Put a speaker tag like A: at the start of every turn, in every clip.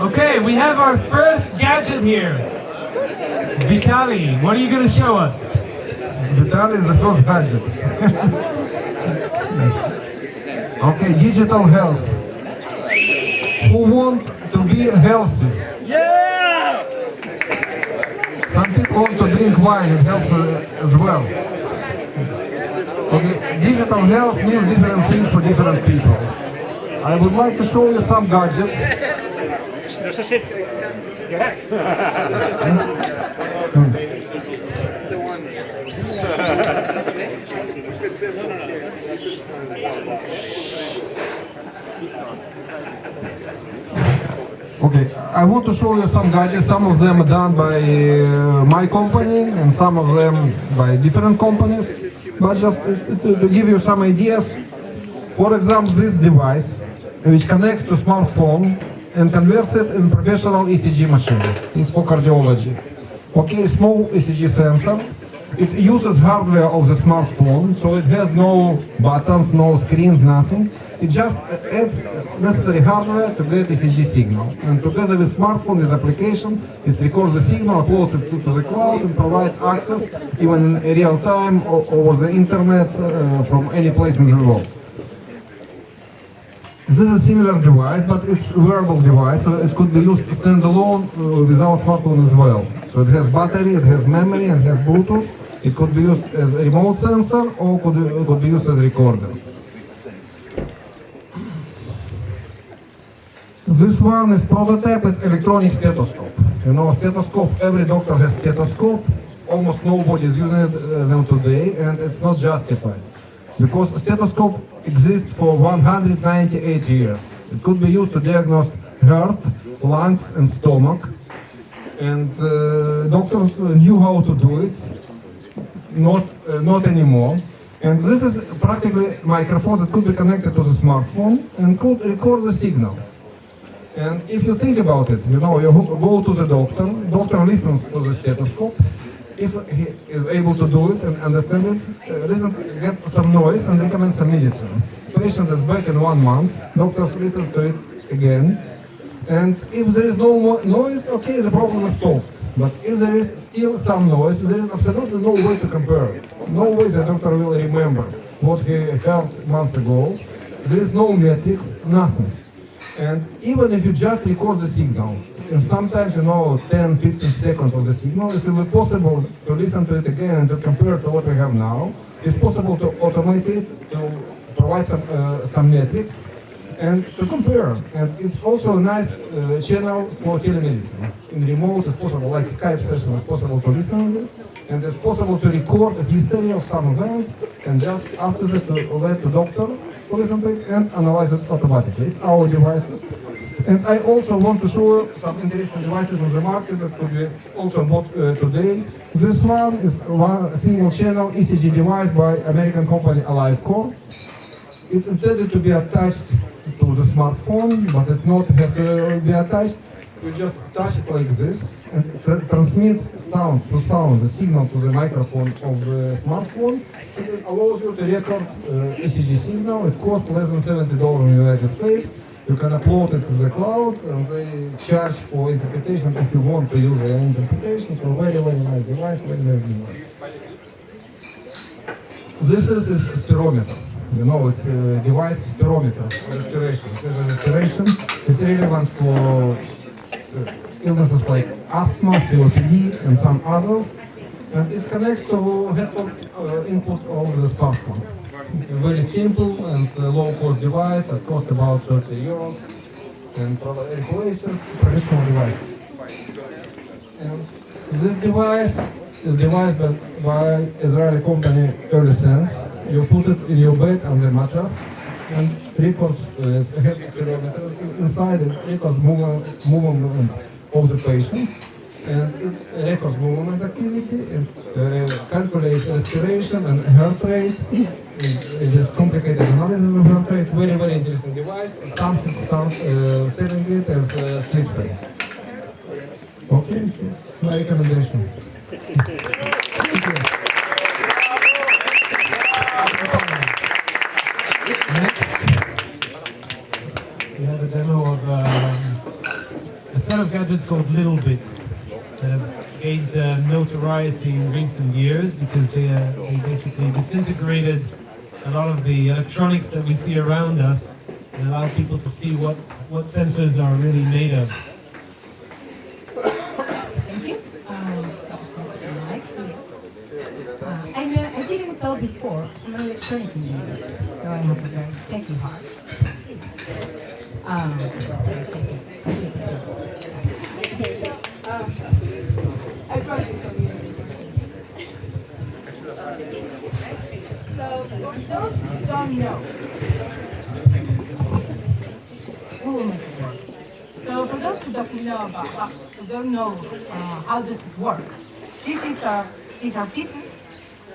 A: Okay, we have our first gadget here. Vitaly, what are you going to show us?
B: Vitaly is the first gadget. Okay, digital health. Who want to be healthy?
C: Yeah!
B: Some people want to drink wine, it helps as well. Okay, digital health means different things for different people. I would like to show you some gadgets.
C: No sé si...
B: Okay, I want to show you some gadgets. Some of them are done by my company and some of them by different companies. But just to give you some ideas, for example, this device, which connects to smartphone and converts it in professional ECG machine. It's for cardiology. Okay, small ECG sensor. It uses hardware of the smartphone, so it has no buttons, no screens, nothing. It just adds necessary hardware to get ECG signal. And together with smartphone, this application, it records the signal, uploads it to the cloud, and provides access even in real time over the internet from any place in the world. This is a similar device, but it's a wearable device, so it could be used standalone without smartphone as well. So it has battery, it has memory, and it has Bluetooth. It could be used as a remote sensor or could be used as a recorder. This one is prototype, it's electronic stethoscope. You know, stethoscope, every doctor has stethoscope. Almost nobody is using them today, and it's not justified. Because stethoscope exists for 198 years. It could be used to diagnose heart, lungs, and stomach. And doctors knew how to do it, not anymore. And this is practically microphone that could be connected to the smartphone and could record the signal. And if you think about it, you know, you go to the doctor listens to the stethoscope. If he is able to do it and understand it, get some noise and recommend some medicine. Patient is back in 1 month, doctor listens to it again. And if there is no more noise, okay, the problem is solved. But if there is still some noise, there is absolutely no way to compare it. No way the doctor will remember what he heard months ago. There is no metrics, nothing. And even if you just record the signal, and sometimes, you know, 10, 15 seconds of the signal, it will be possible to listen to it again and to compare to what we have now. It's possible to automate it, to provide some metrics, and to compare. And it's also a nice channel for telemedicine. In remote, it's possible, like Skype session, it's possible to listen to it, and it's possible to record a history of some events, and just after that to let the doctor to listen to it and analyze it automatically. It's our devices. And I also want to show you some interesting devices on the market that could be also bought today. This one is a single channel ECG device by American company AliveCore. It's intended to be attached to the smartphone, but it not have to be attached. You just touch it like this, and it transmits sound, the signal to the microphone of the smartphone. It allows you to record ECG signal. It costs less than $70 in the United States. You can upload it to the cloud, and they charge for interpretation if you want to use their interpretation. So very, very nice device, very nice device. This is a spirometer. You know, it's a device spirometer for respiration. Respiration is relevant for illnesses like asthma, COPD, and some others. And it connects to headphone input of the smartphone. Very simple and low-cost device. It costs about 30 euros and replaces professional device. And this device is devised by Israeli company EarlySense. You put it in your bed on the mattress and records inside it records movement of the patient. And it records movement activity and calculates respiration and heart rate. It is complicated analysis of heart rate. Very, very interesting device. Some start selling it as sleep phase. Okay, so my recommendation.
A: Next, we have a demo of a set of gadgets called Little Bits that have gained notoriety in recent years because they basically disintegrated a lot of the electronics that we see around us and allow people to see what sensors are really made of.
D: Thank you. Just hold the mic. I didn't tell before, I'm an electronic engineer, so I have a very techy heart. Very techy. I brought it from you. So, for those who don't know, so for those who doesn't know who don't know how does it work, these are pieces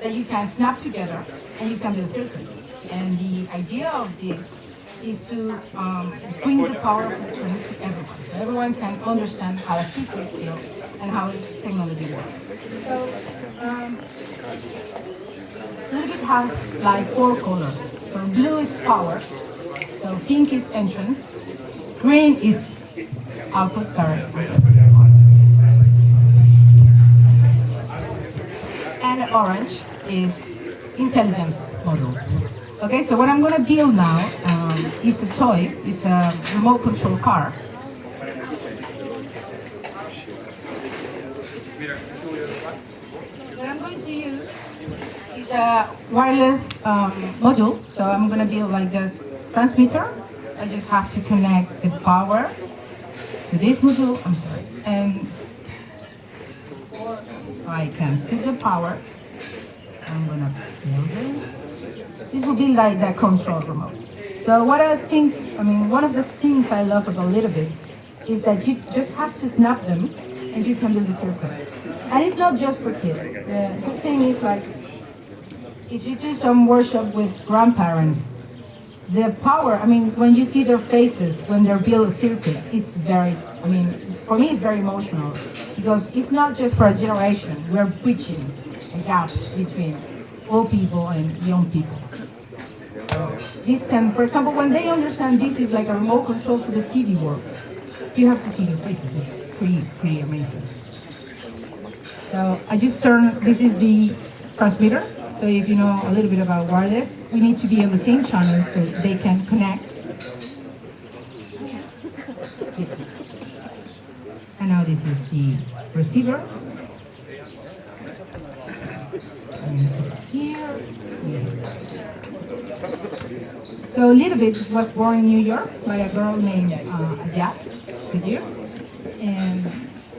D: that you can snap together and you can build circuits. And the idea of this is to bring the power of electronics to everyone, so everyone can understand how a circuit is built and how technology works. So Little Bit has like 4 colors. So blue is power, so pink is entrance, green is output, sorry. And orange is intelligence models. Okay, so what I'm going to build now is a toy, it's a remote control car. What I'm going to use is a wireless module, so I'm going to build like the transmitter. I just have to connect the power to this module, I'm sorry, and so I can split the power. I'm gonna build it. This will be like the control remote. So what I think, one of the things I love about Little Bits is that you just have to snap them and you can build the circuit. And it's not just for kids. The good thing is like, if you do some workshop with grandparents, the power, when you see their faces when they're build a circuit, it's very, for me it's very emotional because it's not just for a generation, we're bridging a gap between old people and young people. So this can, for example, when they understand this is like a remote control for the TV works, you have to see their faces, it's pretty amazing. So I just turned, this is the transmitter. So if you know a little bit about wireless, we need to be on the same channel so they can connect. And now this is the receiver. And here. So Little Bit was born in New York by a girl named Gadgethon. And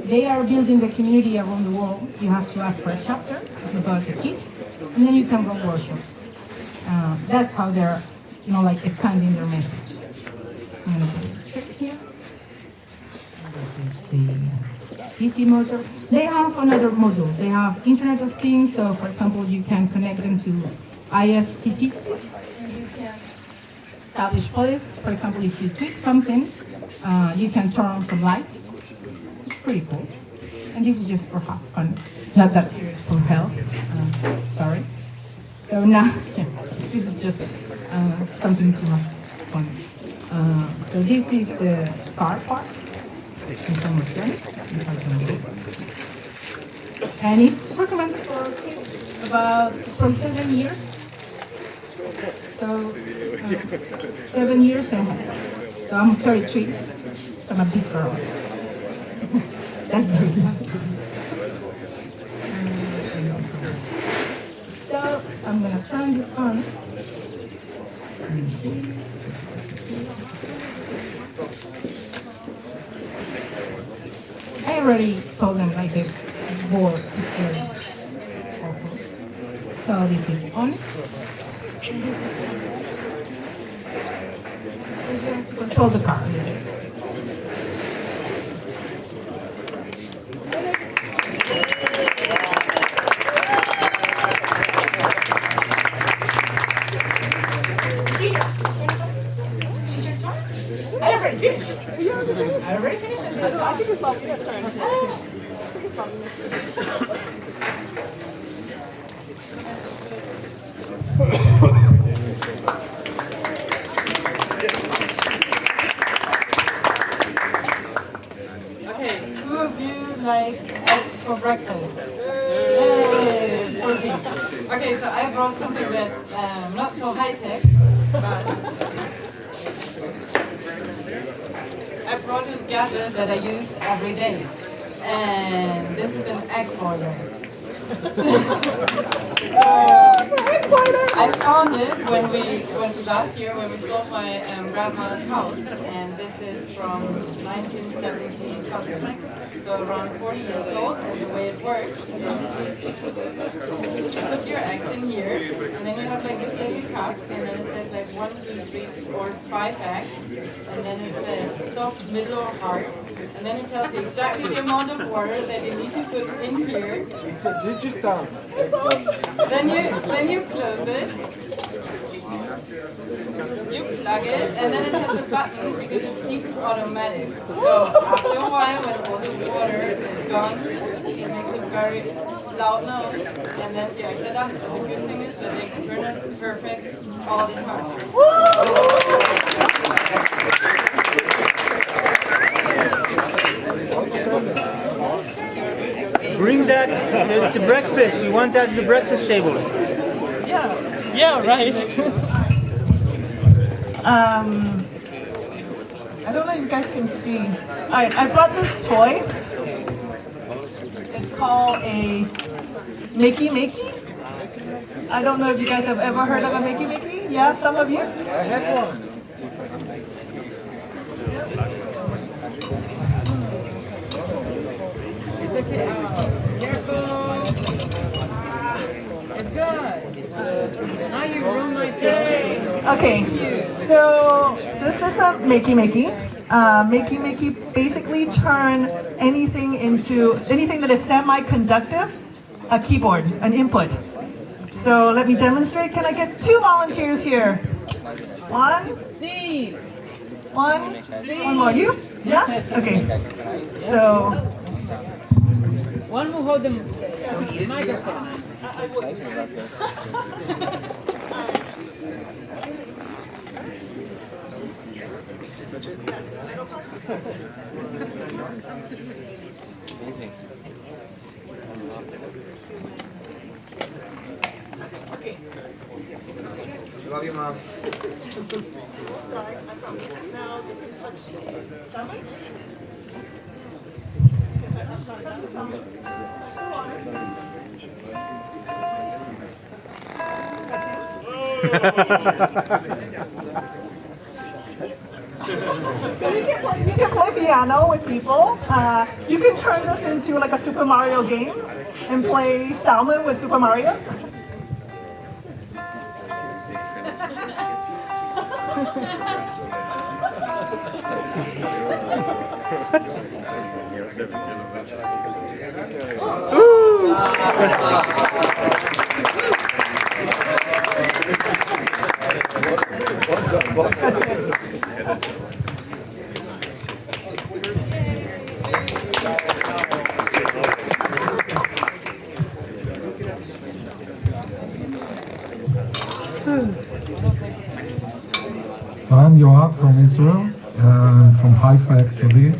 D: they are building the community around the world. You have to ask for a chapter about the kids. And then you can run workshops. That's how they're, expanding their message. I'm gonna put it here. This is the DC motor. They have another module. They have Internet of Things. So, for example, you can connect them to IFTTT. And you can establish policies. For example, if you tweet something, you can turn on some lights. It's pretty cool. And this is just for fun. It's not that serious for health. Sorry. So now, so this is just something to have fun. So this is the car part. It's almost done. And it's recommended for kids from 7 years. So 7 years and a half. So I'm 33. So I'm a big girl. That's good. So I'm going to turn this on. I already told them like the board is very awful. So this is on. We're going to control the car. I already finished it. I think it's about your turn.
E: likes eggs for breakfast? Yay! For me. Okay, so I brought something that's not so high-tech, but I brought a gadget that I use every day. And this is an egg boiler. I found it when we last year when we sold my grandma's house, and this is from 1970 something, so around 40 years old. And the way it works is you put your eggs in here, and then you have like this little cup, and then it says like 1, 2, 3, or 5 eggs, and then it says soft, middle, or hard, and then it tells you exactly the amount of water that you need to put in here.
B: It's a digital.
E: Then you close it, you plug it, and then it has a button because it's even automatic. So after a while, when all the water is gone, it makes a very loud noise, and then the eggs are done. The good thing is that they can turn it perfect all the time.
C: Bring that to breakfast. We want that at the breakfast table. Yeah, right.
F: I don't know if you guys can see. Alright, I brought this toy. It's called a Makey Makey. I don't know if you guys have ever heard of a Makey Makey. Yeah, some of you?
B: I have one.
G: Now you ruined my day.
F: Okay, so this is a Makey Makey. Makey Makey basically turn anything that is semi-conductive, a keyboard, an input. So let me demonstrate. Can I get 2 volunteers here? One.
G: Steve.
F: One more. You? Yeah? Okay. So.
G: One will hold the microphone.
B: Love you, Mom.
F: So you can play piano with people. You can turn this into like a Super Mario game and play Salmon with Super Mario.
H: So I'm Yoav from Israel, from Haifa actually.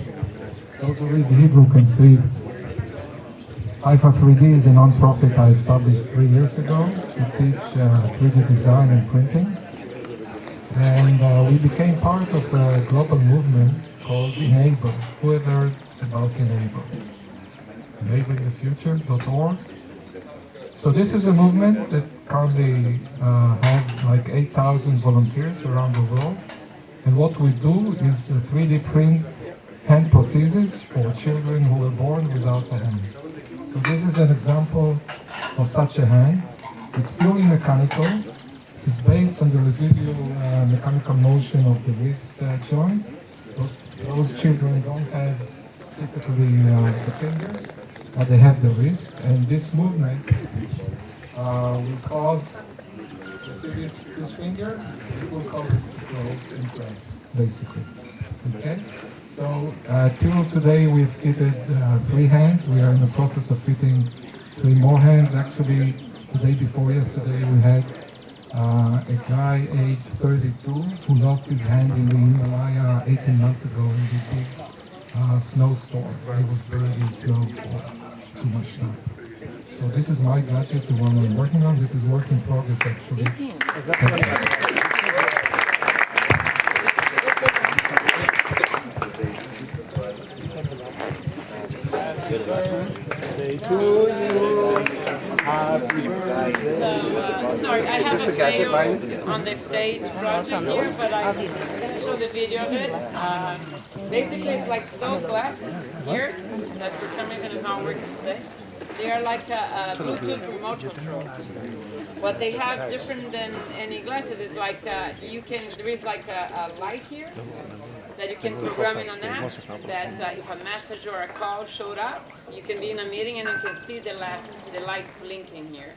H: Those who read Hebrew can see Haifa 3D is a non-profit I established 3 years ago to teach 3D design and printing. And we became part of a global movement called Enable. Who ever heard about Enable? EnableTheFuture.org. So this is a movement that currently have like 8,000 volunteers around the world. And what we do is 3D print hand prostheses for children who were born without a hand. So this is an example of such a hand. It's purely mechanical. It's based on the residual mechanical motion of the wrist joint. Those children don't have typically the fingers, but they have the wrist. And this movement will cause, you see this finger, it will cause this to close and crack, basically. Okay? So till today we've fitted 3 hands. We are in the process of fitting 3 more hands. Actually, the day before yesterday we had a guy aged 32 who lost his hand in the Himalaya 18 months ago and did big snowstorm. It was barely snow for too much time. So this is my gadget, the one I'm working on. This is work in progress actually.
E: Sorry, I have a video on the stage project here, but I'm going to show the video of it. Basically, it's like those glasses here, that for some reason is not working today. They are like a Bluetooth remote control. What they have different than any glasses is like you can, there is like a light here that you can program in an app that if a message or a call showed up, you can be in a meeting and you can see the light blinking here.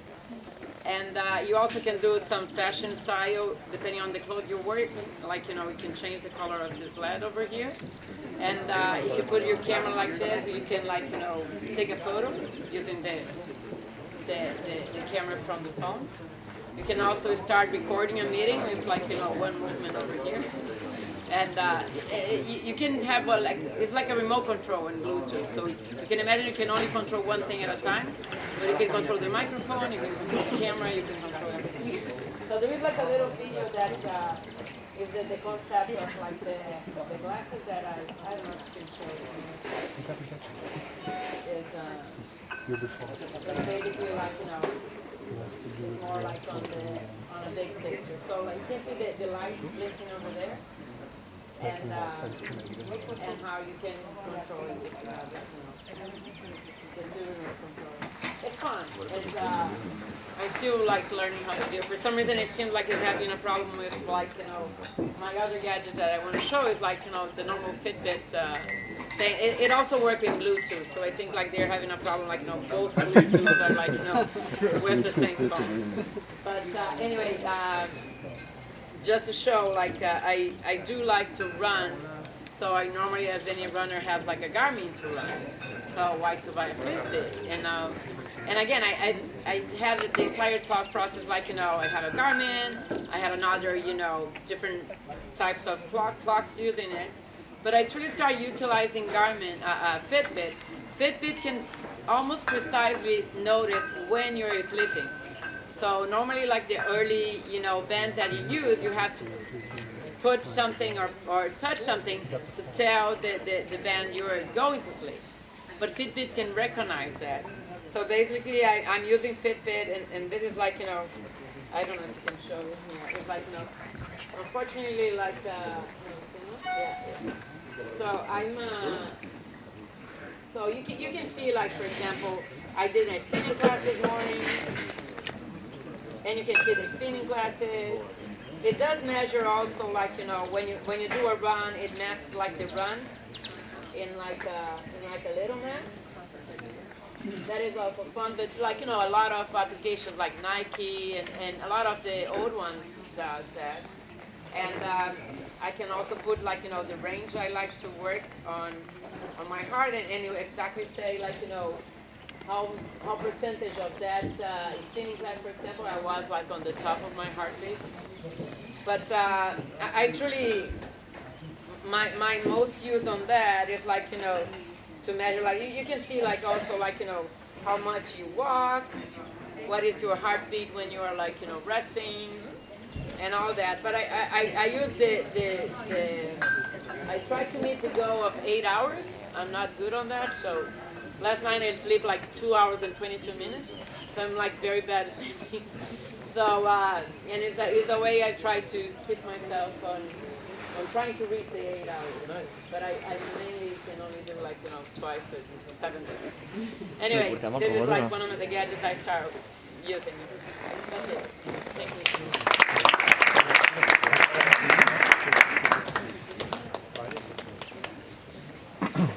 E: And you also can do some fashion style depending on the clothes you're wearing. Like, you know, you can change the color of this LED over here. And if you put your camera like this, you can, like, you know, take a photo using the camera from the phone. You can also start recording a meeting with, like, you know, one movement over here. And you can have, well, like, it's like a remote control in Bluetooth. So you can imagine you can only control one thing at a time, but you can control the microphone, you can control the camera, you can control everything. So there is like a little video that is the concept of like the glasses that I don't know if you can show it. It's basically like, you know, more like on a big picture. So like you can see the light blinking over there. And how you can control it. It's fun. I'm still like learning how to do it. For some reason it seems like it's having a problem with, like, you know, my other gadget that I want to show is like, you know, the normal Fitbit thing. It also works in Bluetooth, so I think like they're having a problem, like, you know, both Bluetooths are like, you know, with the same phone. But anyway, just to show, like, I do like to run, so I normally, as any runner, have like a Garmin to run. So why to buy a Fitbit? And again, I had the entire thought process, like, you know, I have a Garmin, I had another, you know, different types of clocks using it, but I truly started utilizing Garmin, Fitbit. Fitbit can almost precisely notice when you're sleeping. So normally, like the early, you know, bands that you use, you have to put something or touch something to tell the band you're going to sleep. But Fitbit can recognize that. So basically, I'm using Fitbit, and this is like, you know, I don't know if you can show it here. It's like, you know, unfortunately, like, So so you can see, like, for example, I did my spinning class this morning. And you can see the spinning glasses. It does measure also, like, you know, when you do a run, it maps like the run in like a little map. That is also fun. But, like, you know, a lot of applications like Nike and a lot of the old ones does that. And I can also put, like, you know, the range I like to work on my heart, and you exactly say, like, you know, how percentage of that spinning class, for example, I was like on the top of my heartbeat. But I truly, my most use on that is, like, you know, to measure, like, you can see, like, also, like, you know, how much you walk, what is your heartbeat when you are, like, you know, resting, and all that. But I use I try to meet the goal of 8 hours. I'm not good on that, so last night I sleep like 2 hours and 22 minutes, so I'm like very bad at sleeping. So, and it's a way I try to keep myself on trying to reach the 8 hours. But I mainly can only do, like, you know, twice or 7 days. Anyway, this is like one of the gadgets I started using. That's it. Thank you.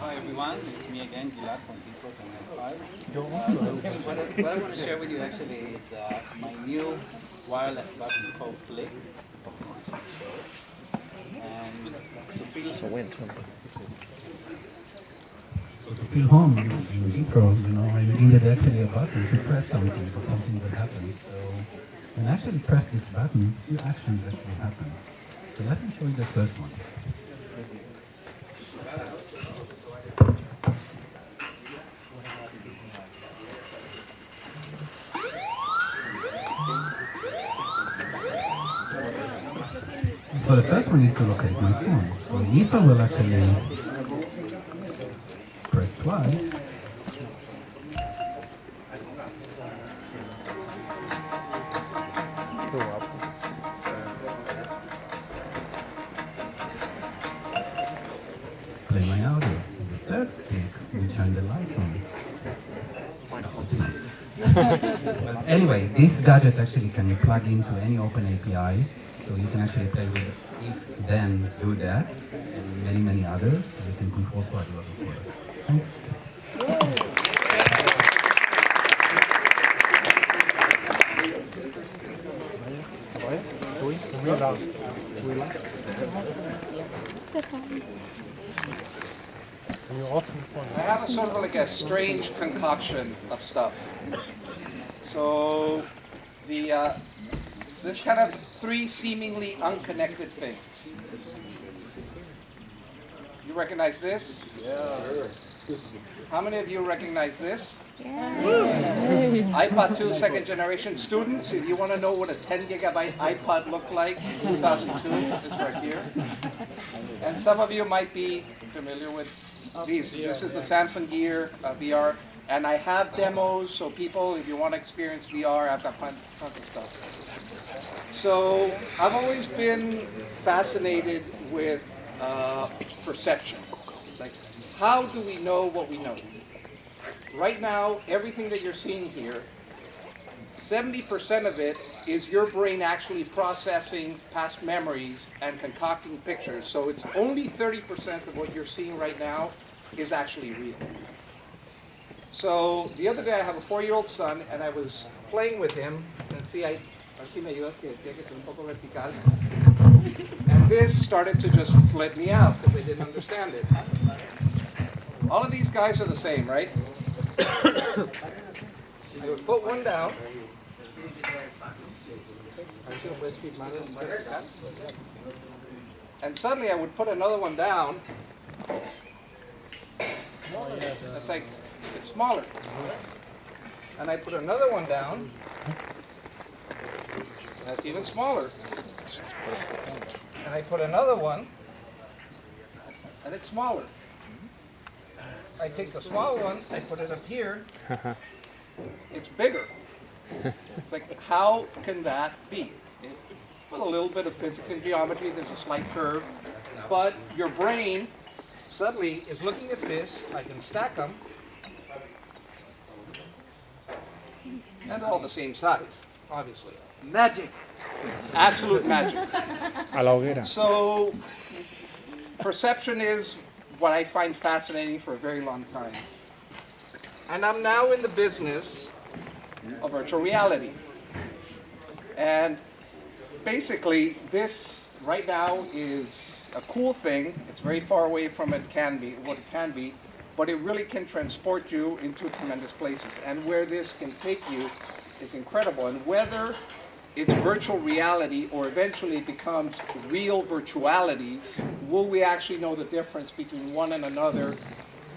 I: Hi everyone, it's me again, Gilad from KINNERNET. So what I want to share with you actually is my new wireless button called Flick. And to
J: feel home in intro, you know, I needed actually a button to press something for something would happen. So when I actually press this button, a few actions actually happen. So let me show you the first one. So the first one is to locate my phone. So if I will actually press twice, play my audio. The third click will turn the lights on. But anyway, this gadget actually can plug into any open API, so you can actually play with if, then, do that, and many others, so you can control quite a lot of products. Thanks.
I: I have a sort of like a strange concoction of stuff. So there's kind of three seemingly unconnected things. You recognize this? Yeah. How many of you recognize this? iPod 2 second generation. Students, if you want to know what a 10 gigabyte iPod looked like in 2002, it's right here. And some of you might be familiar with these. This is the Samsung Gear VR. And I have demos, so people, if you want to experience VR, I've got tons of stuff. So I've always been fascinated with perception. Like, how do we know what we know? Right now, everything that you're seeing here, 70% of it is your brain actually processing past memories and concocting pictures. So it's only 30% of what you're seeing right now is actually real. So the other day I have a 4-year-old son and I was playing with him. And see, así me ayudas que llegues un poco vertical. And this started to just flip me out because I didn't understand it. All of these guys are the same, right? I would put one down. And suddenly I would put another one down. It's like, it's smaller. And I put another one down. That's even smaller. And I put another one. And it's smaller. I take the small one, I put it up here. It's bigger. It's like, how can that be? With a little bit of physics and geometry, there's a slight curve. But your brain suddenly is looking at this. I can stack them. And they're all the same size, obviously. Magic. Absolute magic.
K: A la hoguera.
I: So, perception is what I find fascinating for a very long time. And I'm now in the business of virtual reality. And basically, this right now is a cool thing. It's very far away from what it can be, but it really can transport you into tremendous places. And where this can take you is incredible. And whether it's virtual reality or eventually it becomes real virtualities, will we actually know the difference between one and another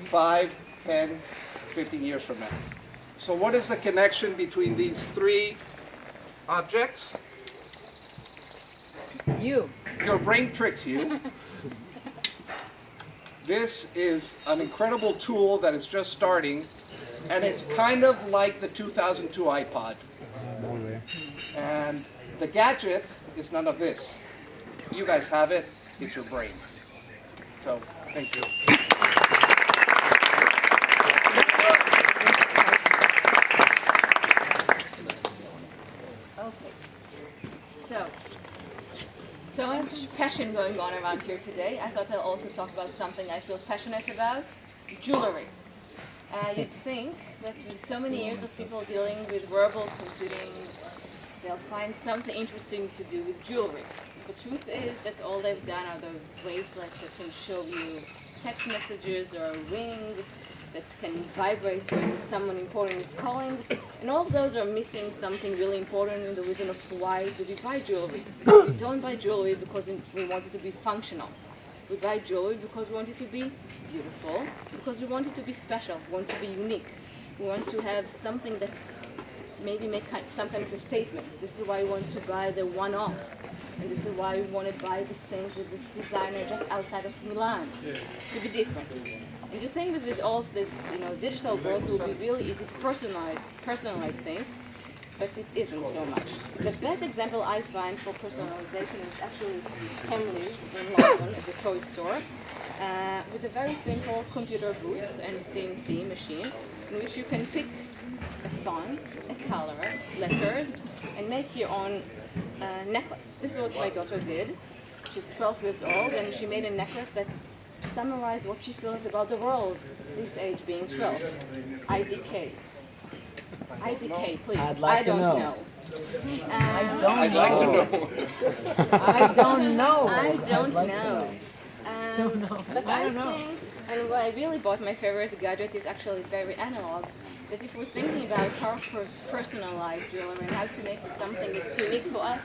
I: 5, 10, 15 years from now? So what is the connection between these three objects?
G: You.
I: Your brain tricks you. This is an incredible tool that is just starting, and it's kind of like the 2002 iPod. And the gadget is none of this. You guys have it, it's your brain. So, thank you.
L: Okay. So much passion going on around here today. I thought I'll also talk about something I feel passionate about, jewelry. You'd think that with so many years of people dealing with wearable computing, they'll find something interesting to do with jewelry. The truth is that all they've done are those bracelets that can show you text messages or a ring that can vibrate when someone important is calling. And all of those are missing something really important in the reason of why do we buy jewelry. We don't buy jewelry because we want it to be functional. We buy jewelry because we want it to be beautiful, because we want it to be special, we want it to be unique. We want to have something that's maybe make some kind of a statement. This is why we want to buy the one-offs. And this is why we want to buy these things with this designer just outside of Milan, to be different. And you think that with all of this, digital world will be really easy to personalize things, but it isn't so much. The best example I find for personalization is actually Henley's in London at the toy store, with a very simple computer booth and CNC machine in which you can pick a font, a color, letters, and make your own necklace. This is what my daughter did. She's 12 years old and she made a necklace that summarized what she feels about the world, this age being 12. IDK. IDK, please.
C: I'd like
L: I don't
C: to know.
L: know.
I: I'd like to know.
C: I don't know.
L: I don't
C: like
L: know. But I think, and what I really bought, my favorite gadget is actually very analog. That if we're thinking about how to personalize jewelry and how to make something that's unique for us,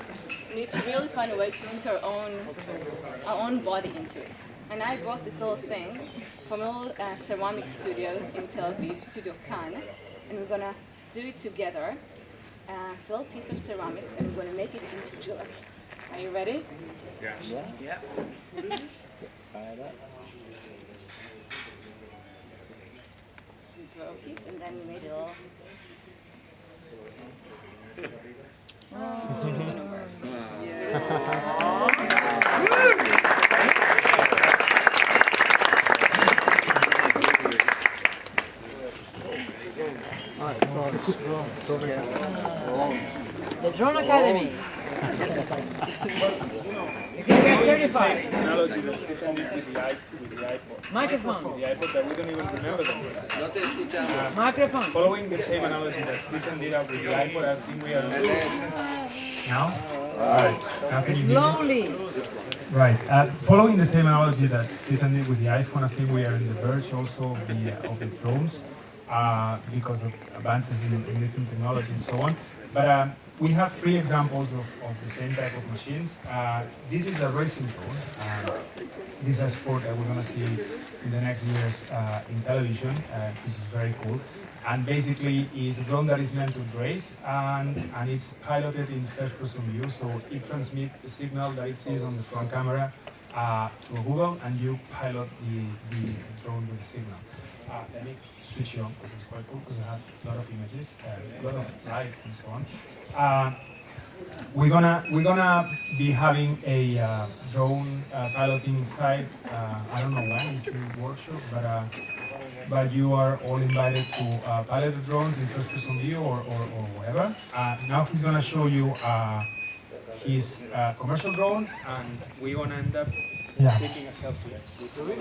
L: we need to really find a way to enter our own body into it. And I bought this little thing from little ceramic studios in Tel Aviv, Studio KAN, and we're gonna do it together. It's a little piece of ceramics, and we're gonna make it into jewelry. Are you ready?
C: Yeah. Fire it up.
L: We broke it, and then we made it all. This is really gonna work.
G: The Drone Academy. You can get 35.
K: Technology that Stephen did with the iPod.
G: Microphone.
K: The iPod that we don't even remember them.
G: Microphone.
K: Following the same analogy that Stephen did with the iPod, I think we are now. Alright, how can you hear me?
G: Slowly.
K: Right. Following the same analogy that Stephen did with the iPhone, I think we are in the verge also of the drones because of advances in different technology and so on. But we have 3 examples of the same type of machines. This is a racing drone. This is a sport that we're going to see in the next years in television. This is very cool. And basically, it's a drone that is meant to race, and it's piloted in first-person view. So it transmits the signal that it sees on the front camera to a Google, and you pilot the drone with the signal. Let me switch it on because it's quite cool because I have a lot of images, a lot of lights and so on. We're gonna be having a drone piloting site. I don't know when it's in the workshop, but you are all invited to pilot the drones in first-person view or whatever. Now he's gonna show you his commercial drone, and we're gonna end up taking a selfie.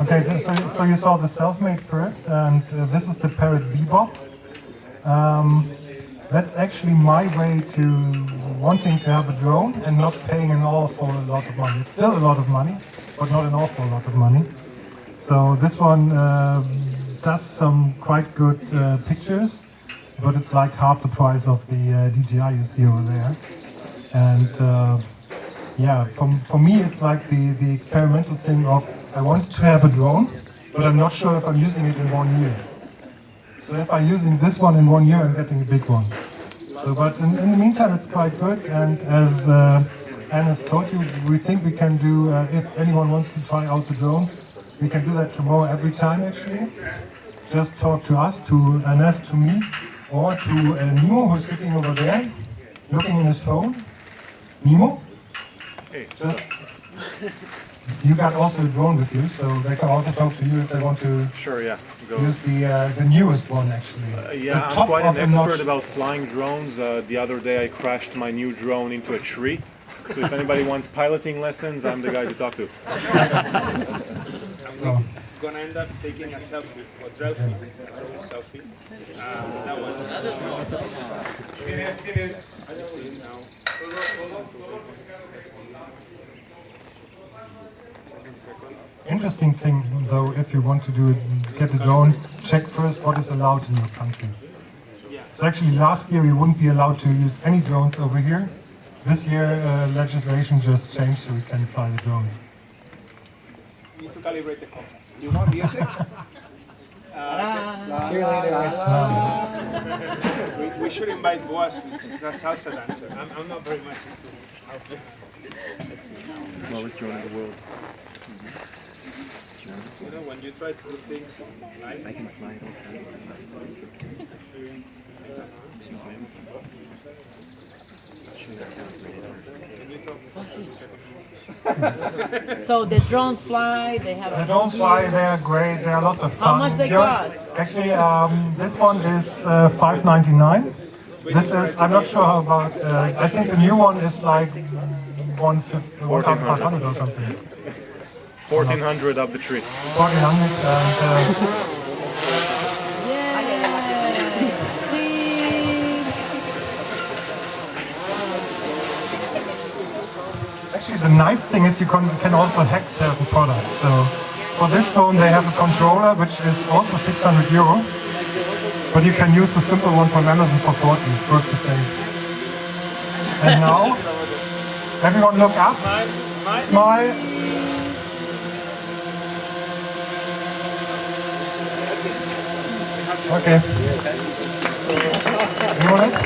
M: Okay, so you saw the self-made first, and this is the Parrot Bebop. That's actually my way to wanting to have a drone and not paying an awful lot of money. It's still a lot of money, but not an awful lot of money. So this one does some quite good pictures, but it's like half the price of the DJI you see over there. And yeah, for me it's like the experimental thing of I wanted to have a drone, but I'm not sure if I'm using it in 1 year. So if I'm using this one in 1 year, I'm getting a big one. So, but in the meantime, it's quite good. And as Anna's told you, we think we can do, if anyone wants to try out the drones, we can do that tomorrow every time actually. Just talk to us, to Anas, to me, or to Nemo, who's sitting over there, looking in his phone. Nemo? Just, you got also a drone with you, so they can also talk to you if they want to.
N: Sure, yeah. Go.
M: Use the newest one actually.
N: Yeah, I'm quite an expert about flying drones. The other day I crashed my new drone into a tree. So if anybody wants piloting lessons, I'm the guy to talk to.
K: So we're gonna end up taking a selfie, or drone selfie. That was I just see it now.
M: Interesting thing though, if you want to do it, get the drone, check first what is allowed in your country. So actually last year we wouldn't be allowed to use any drones over here. This year legislation just changed so we can fly the drones.
K: to calibrate the compass.
I: You want music?
K: We should invite Boaz, which is a salsa dancer. I'm not very much into salsa. Let's see.
N: It's the smallest drone in the world.
K: You know, when you try to do things live,
N: I can fly it all the time.
K: Can you talk for a second?
G: So the drones fly, they have...
M: The drones fly, they are great, they are a lot of fun.
G: How much they cost?
M: Actually, this one is $5.99. This is, I'm not sure how about, I think the new one is like 1,500 or something.
N: 1,400 up the tree.
M: 1,400 and... Actually, the nice thing is you can also hack certain products. So for this phone, they have a controller which is also €600, but you can use the simple one from Amazon for 40. It works the same. And now, everyone look up. Smile. Okay. Anyone else?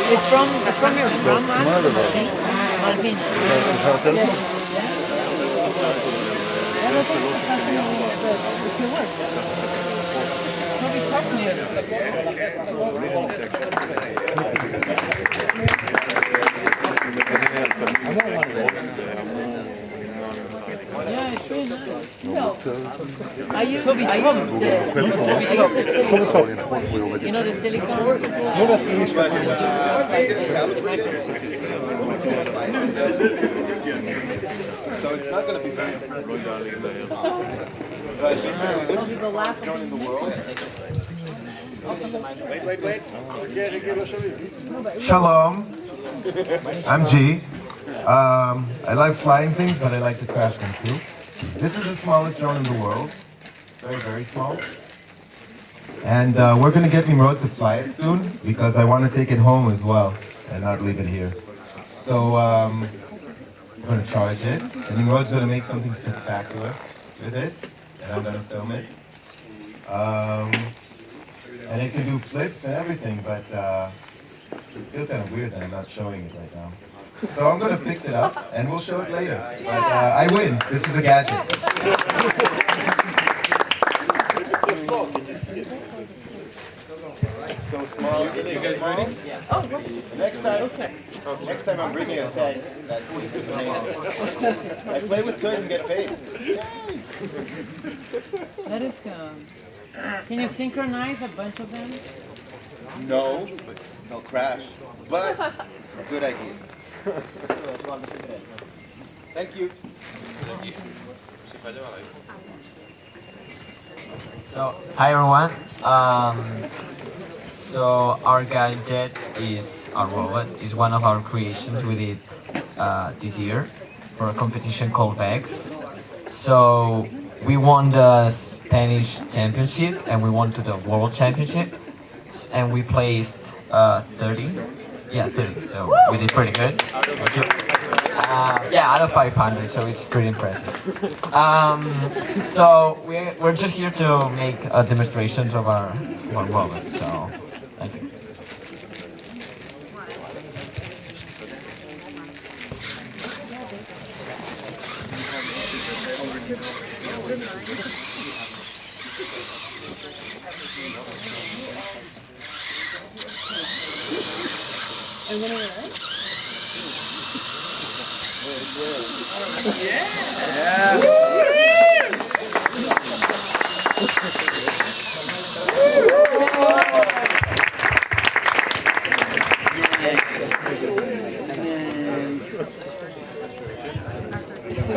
G: It's from your grandma, Martin. Yeah, it's really nice. No. I use the you know the silicone?
O: So it's not going to be very
G: Some people laugh at
O: in the world. Wait.
P: Shalom. I'm G. I like flying things, but I like to crash them too. This is the smallest drone in the world. Very, very small. And we're going to get Nimrod to fly it soon because I want to take it home as well and not leave it here. So I'm going to charge it, and Nimrod's going to make something spectacular with it, and I'm going to film it. And it can do flips and everything, but I feel kind of weird that I'm not showing it right now. So I'm going to fix it up, and we'll show it later. But I win. This is a gadget.
O: It's so small. Can you see it? It's so small. You guys ready?
G: Oh,
O: next time I'm bringing a tank. I play with toys and get paid.
G: That is can you synchronize a bunch of them?
O: No, they'll crash. But it's a good idea. Thank you.
Q: So, hi everyone. So our gadget is our robot. Is one of our creations we did this year for a competition called VEX. So we won the Spanish championship and we won to the world championship, and we placed 30. Yeah, 30. So we did pretty good. Yeah, out of 500, so it's pretty impressive. So we're just here to make demonstrations of our robot. So thank you.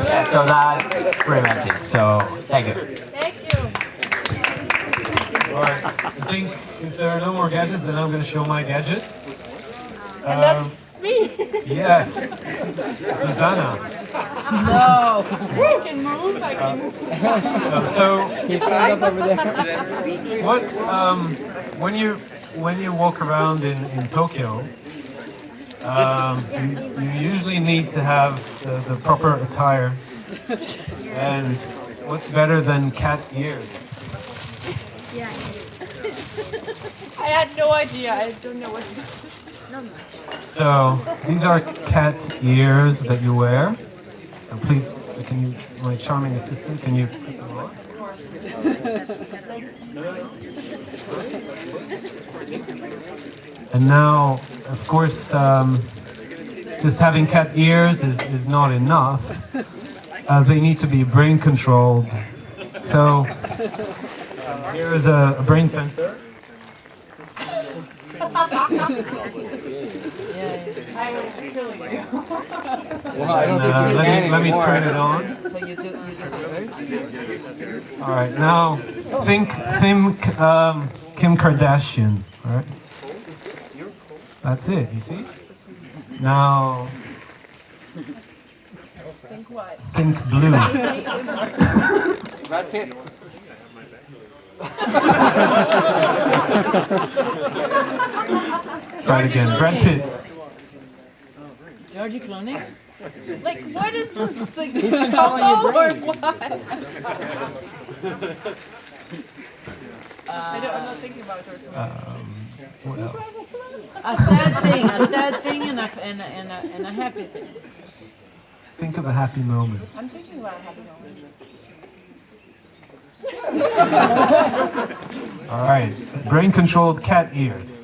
Q: Yeah, so that's pretty much it. So thank you.
A: Alright, I think if there are no more gadgets, then I'm going to show my gadget.
E: And that's me.
A: Yes. Susanna.
G: No.
E: I can move. I can move.
A: So,
C: Can you stand up over there?
A: what's when you walk around in Tokyo, you usually need to have the proper attire. And what's better than cat ears?
E: Yeah. I had no idea. I don't know what. Not much.
A: So these are cat ears that you wear. So please, can you, my charming assistant, can you put them on? And now, of course, just having cat ears is not enough. They need to be brain controlled. So here is a brain sensor.
E: I was killing you.
C: Well, I don't think you can
A: let me
C: anymore.
A: turn it on.
G: So you do it.
A: All right, now think Kim Kardashian. All right, that's it. You see? Now
E: Think what?
A: think blue.
I: Brad Pitt.
A: Try it again. Brad Pitt.
G: Georgie Clooney?
E: Like, what is this thing?
G: He's controlling your
E: Or
G: brain.
E: what? I'm not thinking about her.
A: What else?
G: A sad thing and a happy thing.
A: Think of a happy moment.
E: I'm thinking about happy moments.
A: All right, brain-controlled cat ears.